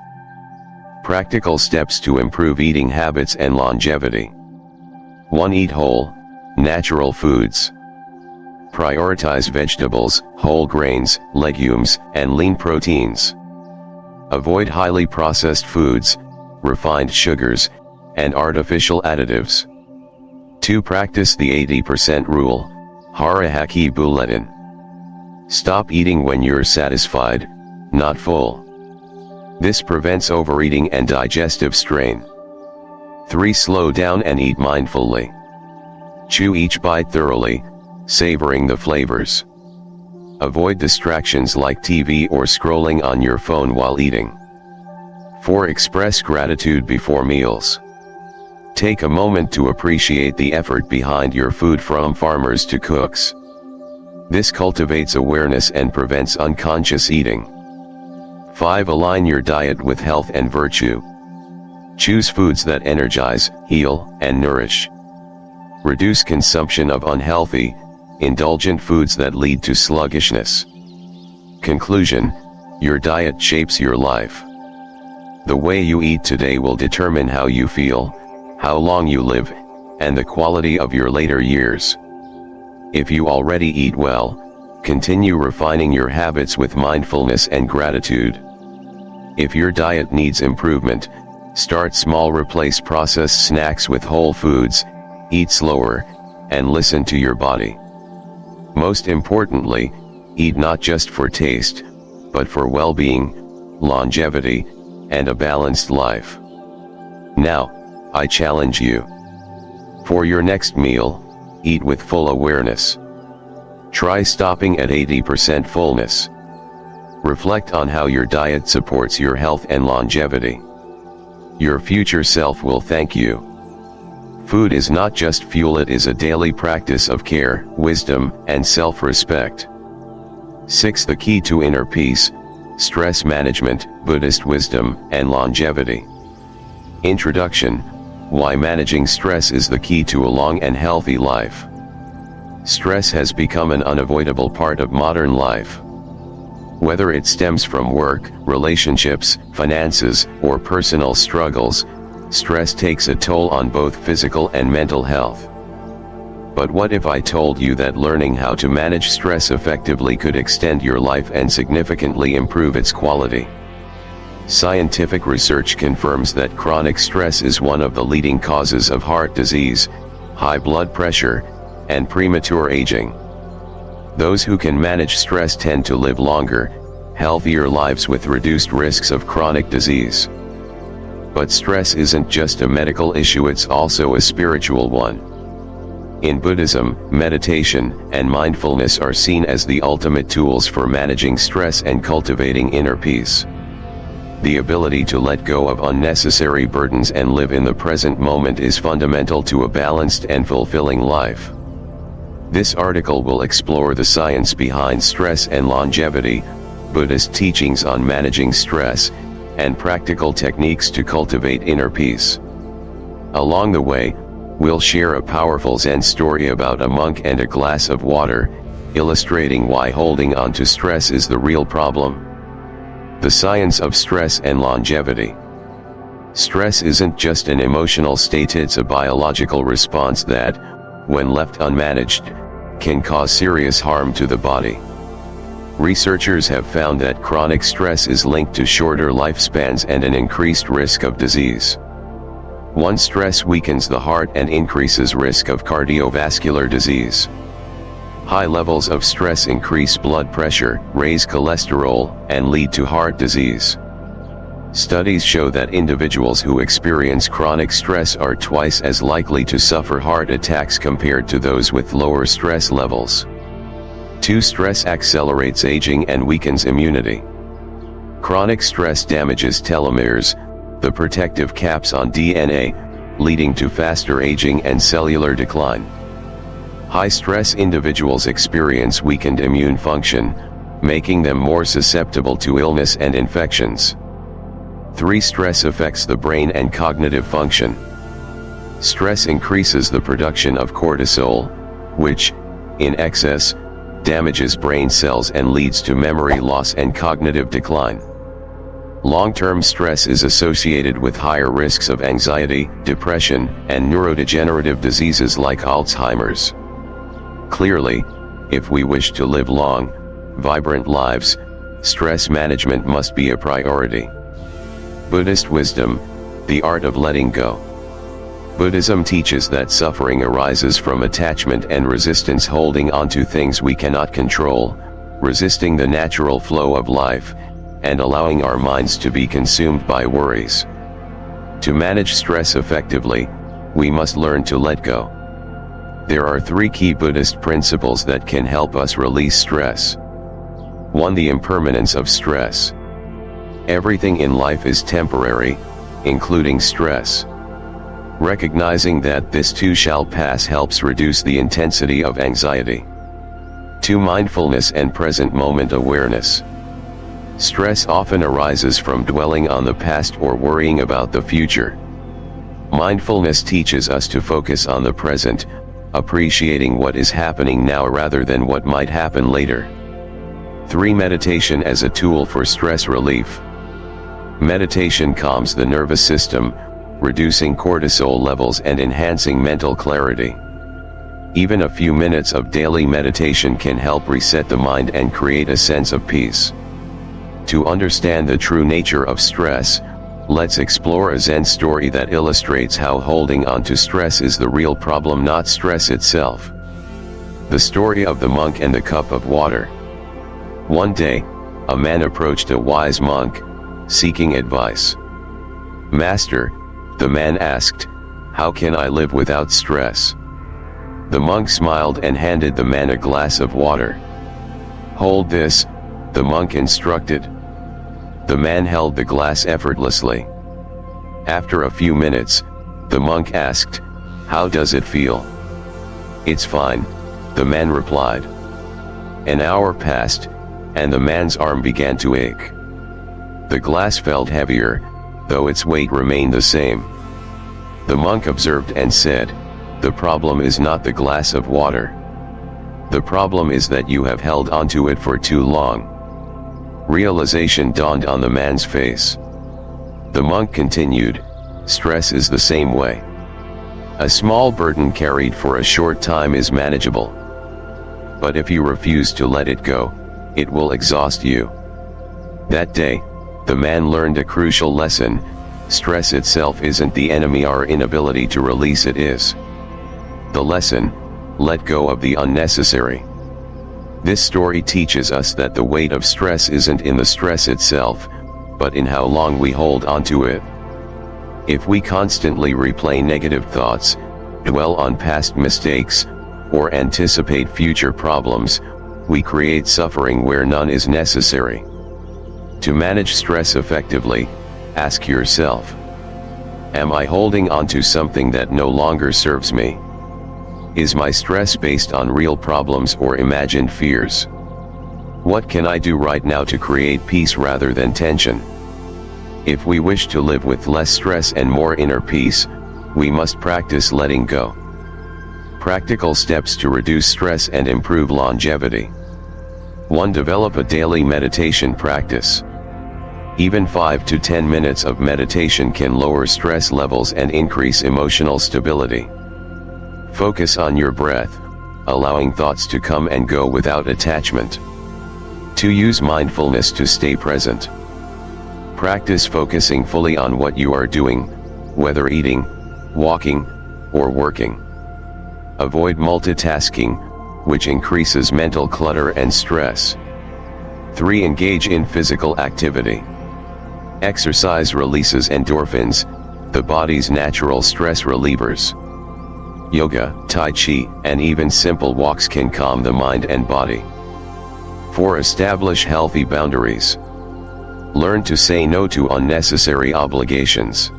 Practical steps to improve eating habits and longevity. 1. Eat whole, natural foods. Prioritize vegetables, whole grains, legumes, and lean proteins. Avoid highly processed foods, refined sugars, and artificial additives. 2. Practice the 80% rule, Hara Haki Buletin. Stop eating when you're satisfied, not full. This prevents overeating and digestive strain. 3. Slow down and eat mindfully. Chew each bite thoroughly, savoring the flavors. Avoid distractions like TV or scrolling on your phone while eating. 4. Express gratitude before meals. Take a moment to appreciate the effort behind your food, from farmers to cooks. This cultivates awareness and prevents unconscious eating. 5. Align your diet with health and virtue. Choose foods that energize, heal, and nourish. Reduce consumption of unhealthy, indulgent foods that lead to sluggishness. Conclusion: your diet shapes your life. The way you eat today will determine how you feel, how long you live, and the quality of your later years. If you already eat well, continue refining your habits with mindfulness and gratitude. If your diet needs improvement, start small. Replace processed snacks with whole foods, eat slower, and listen to your body. Most importantly, eat not just for taste, but for well-being, longevity, and a balanced life. Now, I challenge you. For your next meal, eat with full awareness. Try stopping at 80% fullness. Reflect on how your diet supports your health and longevity. Your future self will thank you. Food is not just fuel, it is a daily practice of care, wisdom, and self-respect. 6. The key to inner peace, stress management, Buddhist wisdom, and longevity. Introduction: why managing stress is the key to a long and healthy life. Stress has become an unavoidable part of modern life. Whether it stems from work, relationships, finances, or personal struggles, stress takes a toll on both physical and mental health. But what if I told you that learning how to manage stress effectively could extend your life and significantly improve its quality? Scientific research confirms that chronic stress is one of the leading causes of heart disease, high blood pressure, and premature aging. Those who can manage stress tend to live longer, healthier lives with reduced risks of chronic disease. But stress isn't just a medical issue, it's also a spiritual one. In Buddhism, meditation and mindfulness are seen as the ultimate tools for managing stress and cultivating inner peace. The ability to let go of unnecessary burdens and live in the present moment is fundamental to a balanced and fulfilling life. This article will explore the science behind stress and longevity, Buddhist teachings on managing stress, and practical techniques to cultivate inner peace. Along the way, we'll share a powerful Zen story about a monk and a glass of water, illustrating why holding on to stress is the real problem. The science of stress and longevity. Stress isn't just an emotional state, it's a biological response that, when left unmanaged, can cause serious harm to the body. Researchers have found that chronic stress is linked to shorter lifespans and an increased risk of disease. 1. Stress weakens the heart and increases risk of cardiovascular disease. High levels of stress increase blood pressure, raise cholesterol, and lead to heart disease. Studies show that individuals who experience chronic stress are twice as likely to suffer heart attacks compared to those with lower stress levels. 2. Stress accelerates aging and weakens immunity. Chronic stress damages telomeres, the protective caps on DNA, leading to faster aging and cellular decline. High-stress individuals experience weakened immune function, making them more susceptible to illness and infections. 3. Stress affects the brain and cognitive function. Stress increases the production of cortisol, which, in excess, damages brain cells and leads to memory loss and cognitive decline. Long-term stress is associated with higher risks of anxiety, depression, and neurodegenerative diseases like Alzheimer's. Clearly, if we wish to live long, vibrant lives, stress management must be a priority. Buddhist wisdom, the art of letting go. Buddhism teaches that suffering arises from attachment and resistance, holding on to things we cannot control, resisting the natural flow of life, and allowing our minds to be consumed by worries. To manage stress effectively, we must learn to let go. There are 3 key Buddhist principles that can help us release stress. 1. The impermanence of stress. Everything in life is temporary, including stress. Recognizing that this too shall pass helps reduce the intensity of anxiety. 2. Mindfulness and present moment awareness. Stress often arises from dwelling on the past or worrying about the future. Mindfulness teaches us to focus on the present, appreciating what is happening now rather than what might happen later. 3. Meditation as a tool for stress relief. Meditation calms the nervous system, reducing cortisol levels and enhancing mental clarity. Even a few minutes of daily meditation can help reset the mind and create a sense of peace. To understand the true nature of stress, let's explore a Zen story that illustrates how holding on to stress is the real problem, not stress itself. The story of the monk and the cup of water. One day, a man approached a wise monk, seeking advice. "Master," the man asked, "how can I live without stress?" The monk smiled and handed the man a glass of water. "Hold this," the monk instructed. The man held the glass effortlessly. After a few minutes, the monk asked, "How does it feel?" "It's fine," the man replied. An hour passed, and the man's arm began to ache. The glass felt heavier, though its weight remained the same. The monk observed and said, "The problem is not the glass of water. The problem is that you have held onto it for too long." Realization dawned on the man's face. The monk continued, "Stress is the same way. A small burden carried for a short time is manageable. But if you refuse to let it go, it will exhaust you." That day, the man learned a crucial lesson: stress itself isn't the enemy, our inability to release it is. The lesson: let go of the unnecessary. This story teaches us that the weight of stress isn't in the stress itself, but in how long we hold onto it. If we constantly replay negative thoughts, dwell on past mistakes, or anticipate future problems, we create suffering where none is necessary. To manage stress effectively, ask yourself: am I holding on to something that no longer serves me? Is my stress based on real problems or imagined fears? What can I do right now to create peace rather than tension? If we wish to live with less stress and more inner peace, we must practice letting go. Practical steps to reduce stress and improve longevity. 1. Develop a daily meditation practice. Even 5 to 10 minutes of meditation can lower stress levels and increase emotional stability. Focus on your breath, allowing thoughts to come and go without attachment. 2. Use mindfulness to stay present. Practice focusing fully on what you are doing, whether eating, walking, or working. Avoid multitasking, which increases mental clutter and stress. 3. Engage in physical activity. Exercise releases endorphins, the body's natural stress relievers. Yoga, Tai Chi, and even simple walks can calm the mind and body. 4. Establish healthy boundaries. Learn to say no to unnecessary obligations.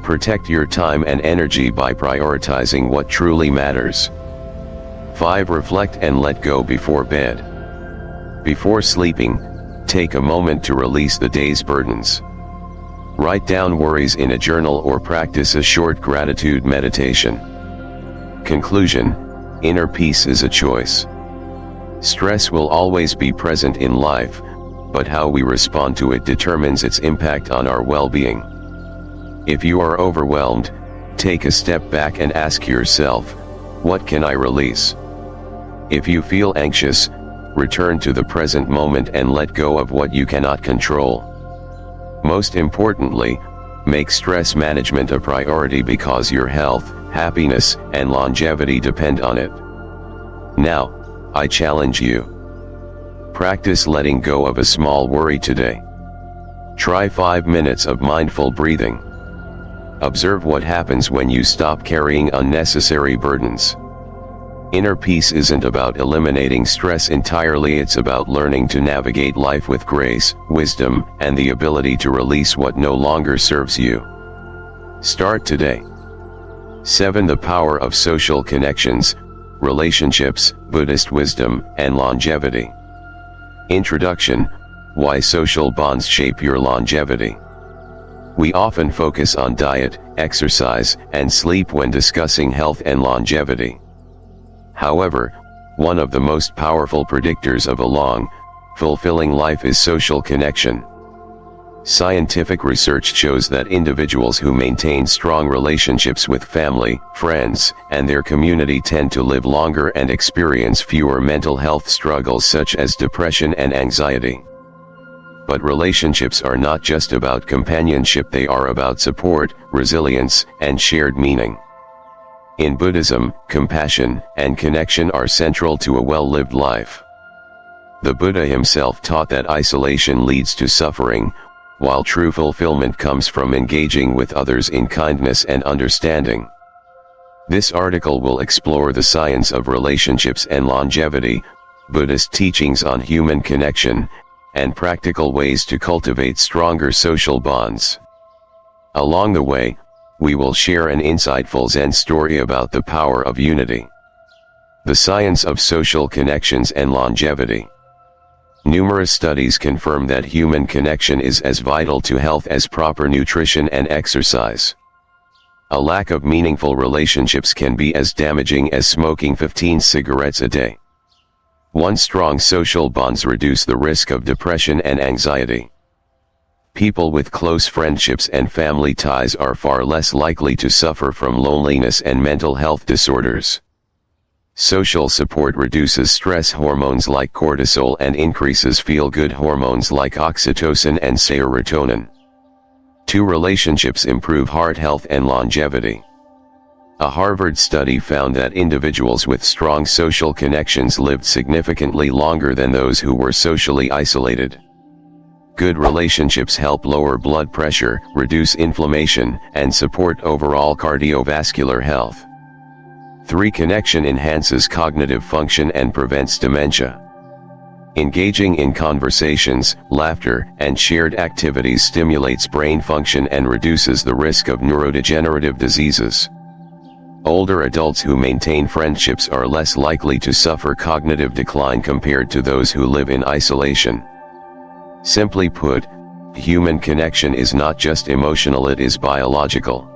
Protect your time and energy by prioritizing what truly matters. 5. Reflect and let go before bed. Before sleeping, take a moment to release the day's burdens. Write down worries in a journal or practice a short gratitude meditation. Conclusion: inner peace is a choice. Stress will always be present in life, but how we respond to it determines its impact on our well-being. If you are overwhelmed, take a step back and ask yourself, what can I release? If you feel anxious, return to the present moment and let go of what you cannot control. Most importantly, make stress management a priority because your health, happiness, and longevity depend on it. Now, I challenge you. Practice letting go of a small worry today. Try 5 minutes of mindful breathing. Observe what happens when you stop carrying unnecessary burdens. Inner peace isn't about eliminating stress entirely, it's about learning to navigate life with grace, wisdom, and the ability to release what no longer serves you. Start today. 7. The power of social connections, relationships, Buddhist wisdom, and longevity. Introduction: why social bonds shape your longevity. We often focus on diet, exercise, and sleep when discussing health and longevity. However, one of the most powerful predictors of a long, fulfilling life is social connection. Scientific research shows that individuals who maintain strong relationships with family, friends, and their community tend to live longer and experience fewer mental health struggles such as depression and anxiety. But relationships are not just about companionship, they are about support, resilience, and shared meaning. In Buddhism, compassion and connection are central to a well-lived life. The Buddha himself taught that isolation leads to suffering, while true fulfillment comes from engaging with others in kindness and understanding. This article will explore the science of relationships and longevity, Buddhist teachings on human connection, and practical ways to cultivate stronger social bonds. Along the way, we will share an insightful Zen story about the power of unity. The science of social connections and longevity. Numerous studies confirm that human connection is as vital to health as proper nutrition and exercise. A lack of meaningful relationships can be as damaging as smoking 15 cigarettes a day. Strong social bonds reduce the risk of depression and anxiety. People with close friendships and family ties are far less likely to suffer from loneliness and mental health disorders. Social support reduces stress hormones like cortisol and increases feel-good hormones like oxytocin and serotonin. 2. Relationships improve heart health and longevity. A Harvard study found that individuals with strong social connections lived significantly longer than those who were socially isolated. Good relationships help lower blood pressure, reduce inflammation, and support overall cardiovascular health. 3. Connection enhances cognitive function and prevents dementia. Engaging in conversations, laughter, and shared activities stimulates brain function and reduces the risk of neurodegenerative diseases. Older adults who maintain friendships are less likely to suffer cognitive decline compared to those who live in isolation. Simply put, human connection is not just emotional, it is biological.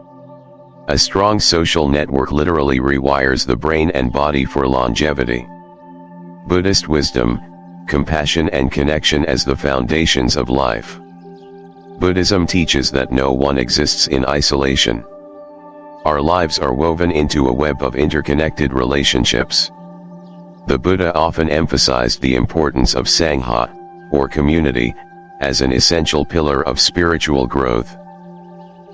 A strong social network literally rewires the brain and body for longevity. Buddhist wisdom, compassion and connection as the foundations of life. Buddhism teaches that no one exists in isolation. Our lives are woven into a web of interconnected relationships. The Buddha often emphasized the importance of Sangha, or community, as an essential pillar of spiritual growth.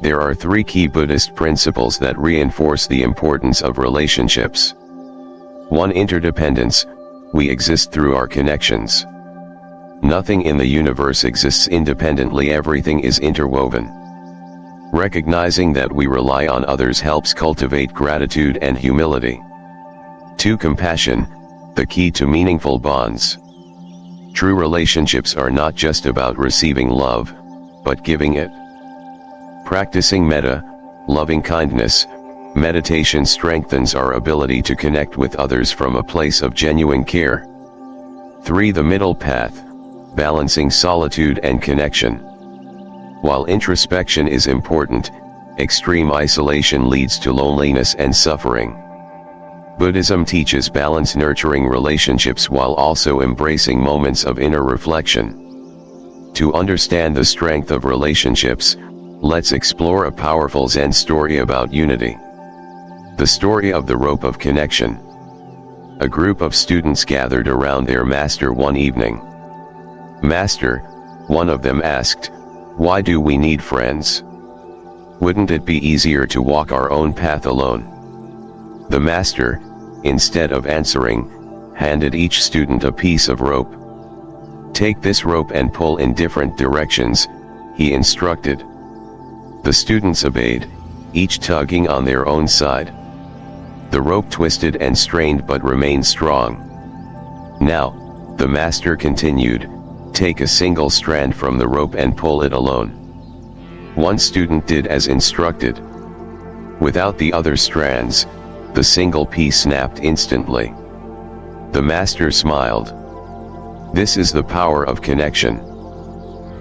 There are 3 key Buddhist principles that reinforce the importance of relationships. 1. Interdependence. We exist through our connections. Nothing in the universe exists independently, everything is interwoven. Recognizing that we rely on others helps cultivate gratitude and humility. 2. Compassion. The key to meaningful bonds. True relationships are not just about receiving love, but giving it. Practicing metta, Loving kindness, meditation strengthens our ability to connect with others from a place of genuine care. 3. The middle path, balancing solitude and connection. While introspection is important, extreme isolation leads to loneliness and suffering. Buddhism teaches balance, nurturing relationships while also embracing moments of inner reflection. To understand the strength of relationships, let's explore a powerful Zen story about unity. The story of the rope of connection. A group of students gathered around their master one evening. "Master," one of them asked, "why do we need friends? Wouldn't it be easier to walk our own path alone?" The master, instead of answering, handed each student a piece of rope. "Take this rope and pull in different directions," he instructed. The students obeyed, each tugging on their own side. The rope twisted and strained but remained strong. "Now," the master continued, "take a single strand from the rope and pull it alone." One student did as instructed. Without the other strands, the single piece snapped instantly. The master smiled. "This is the power of connection.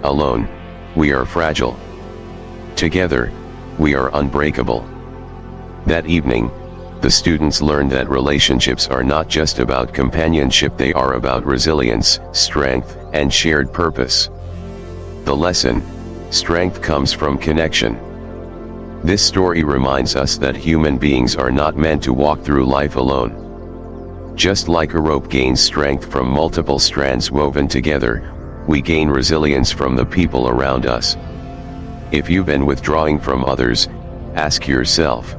Alone, we are fragile. Together, we are unbreakable." That evening, the students learned that relationships are not just about companionship, they are about resilience, strength, and shared purpose. The lesson: strength comes from connection. This story reminds us that human beings are not meant to walk through life alone. Just like a rope gains strength from multiple strands woven together, we gain resilience from the people around us. If you've been withdrawing from others, ask yourself,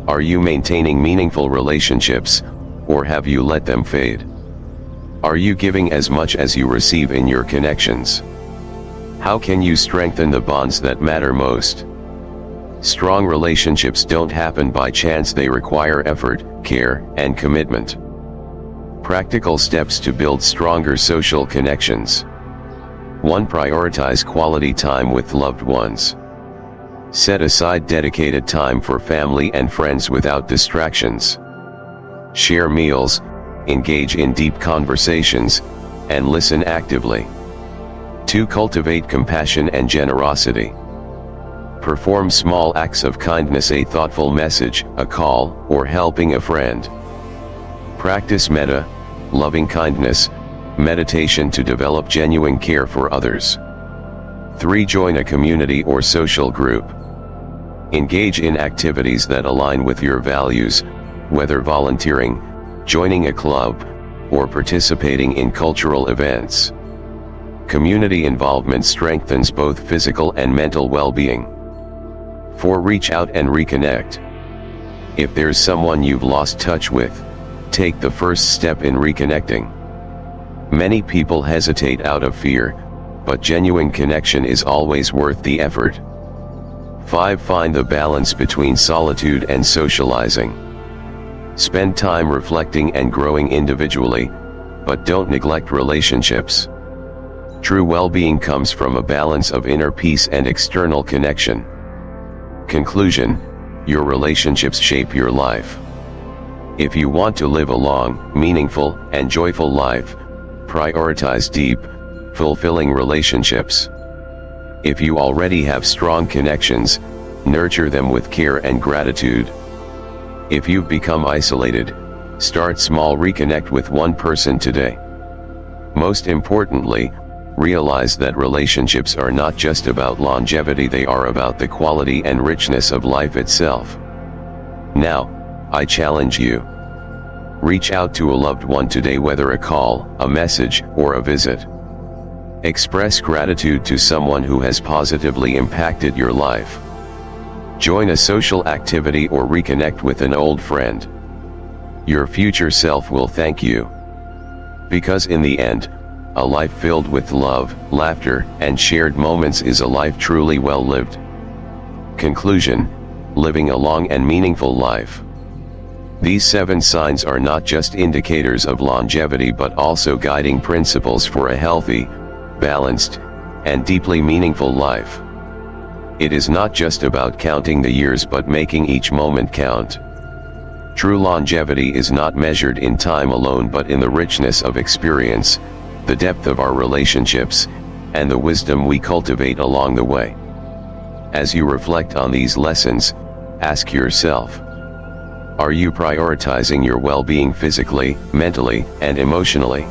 are you maintaining meaningful relationships, or have you let them fade? Are you giving as much as you receive in your connections? How can you strengthen the bonds that matter most? Strong relationships don't happen by chance, they require effort, care, and commitment. Practical steps to build stronger social connections. 1. Prioritize quality time with loved ones. Set aside dedicated time for family and friends without distractions. Share meals, engage in deep conversations, and listen actively. 2. Cultivate compassion and generosity. Perform small acts of kindness, a thoughtful message, a call, or helping a friend. Practice metta, loving kindness, meditation to develop genuine care for others. 3. Join a community or social group. Engage in activities that align with your values, whether volunteering, joining a club, or participating in cultural events. Community involvement strengthens both physical and mental well-being. 4. Reach out and reconnect. If there's someone you've lost touch with, take the first step in reconnecting. Many people hesitate out of fear, but genuine connection is always worth the effort. 5. Find the balance between solitude and socializing. Spend time reflecting and growing individually, but don't neglect relationships. True well-being comes from a balance of inner peace and external connection. Conclusion: your relationships shape your life. If you want to live a long, meaningful, and joyful life, prioritize deep, fulfilling relationships. If you already have strong connections, nurture them with care and gratitude. If you've become isolated, start small, reconnect with one person today. Most importantly, realize that relationships are not just about longevity, they are about the quality and richness of life itself. Now, I challenge you. Reach out to a loved one today, whether a call, a message, or a visit. Express gratitude to someone who has positively impacted your life. Join a social activity or reconnect with an old friend. Your future self will thank you. Because in the end, a life filled with love, laughter, and shared moments is a life truly well lived. Conclusion: living a long and meaningful life. These 7 signs are not just indicators of longevity but also guiding principles for a healthy, balanced, and deeply meaningful life. It is not just about counting the years but making each moment count. True longevity is not measured in time alone but in the richness of experience, the depth of our relationships, and the wisdom we cultivate along the way. As you reflect on these lessons, ask yourself, are you prioritizing your well-being physically, mentally, and emotionally?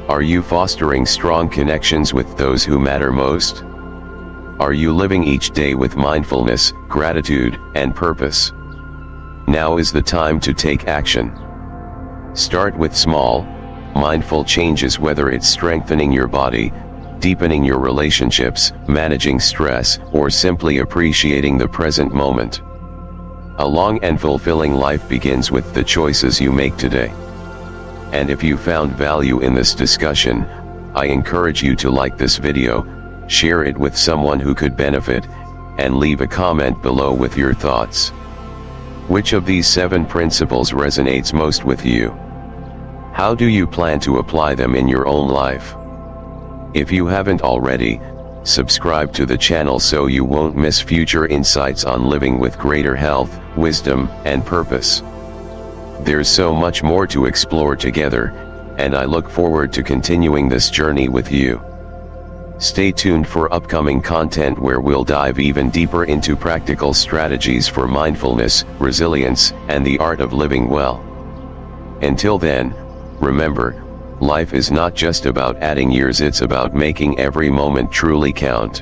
Are you fostering strong connections with those who matter most? Are you living each day with mindfulness, gratitude, and purpose? Now is the time to take action. Start with small, mindful changes, whether it's strengthening your body, deepening your relationships, managing stress, or simply appreciating the present moment. A long and fulfilling life begins with the choices you make today. And if you found value in this discussion, I encourage you to like this video, share it with someone who could benefit, and leave a comment below with your thoughts. Which of these 7 principles resonates most with you? How do you plan to apply them in your own life? If you haven't already, subscribe to the channel so you won't miss future insights on living with greater health, wisdom, and purpose. There's so much more to explore together, and I look forward to continuing this journey with you. Stay tuned for upcoming content where we'll dive even deeper into practical strategies for mindfulness, resilience, and the art of living well. Until then, remember, life is not just about adding years, it's about making every moment truly count.